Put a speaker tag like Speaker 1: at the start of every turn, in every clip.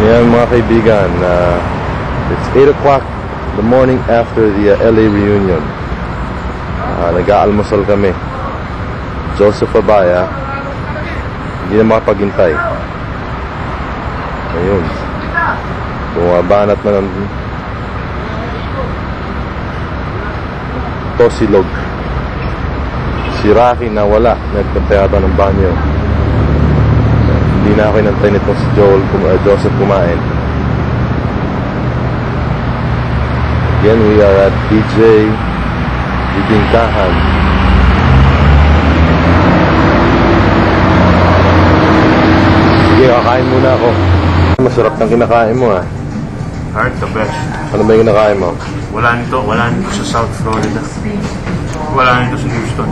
Speaker 1: Yan mga kaibigan, it's 8 o'clock the morning after the LA reunion. Nag-aalmusal kami. Joseph Abaya hindi na makapaghintay. Ayun, bumabanat na ng tosilog. Si Rocky nawala, nagpunta yata ng banyo. Hindi na ako inantay nito si Joseph kumain. Again, we are at DJ Bibingkahan. Sige, kakain muna ako. Masarap ng kinakain mo ah.
Speaker 2: Heart the best.
Speaker 1: Ano ba yung kinakain mo?
Speaker 2: Wala nito sa South Florida. Wala nito sa Houston.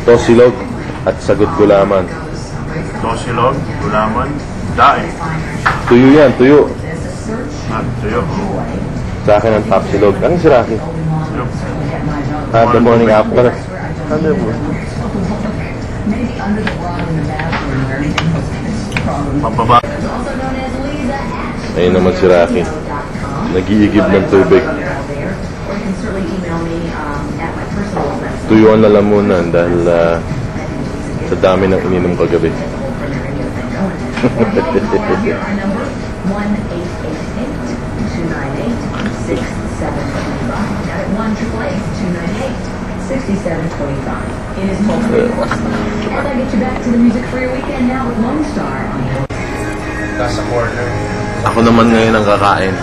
Speaker 1: Tosilog at sagot gulaman.
Speaker 2: Tosilog, gulaman, daing.
Speaker 1: Tuyo yan, tuyo.
Speaker 2: Tuyo.
Speaker 1: Sa akin ang top silog. Ano si Rocky?
Speaker 2: Tuyo.
Speaker 1: The morning after. Ano mo?
Speaker 2: Pababa.
Speaker 1: Ayun naman si Rocky. Nag-iigib ng tubig. Tuyuan na lamunan dahil sa dami ng ininom kagabi.
Speaker 2: Nasa corner.
Speaker 1: Ako naman ngayon ang kakain.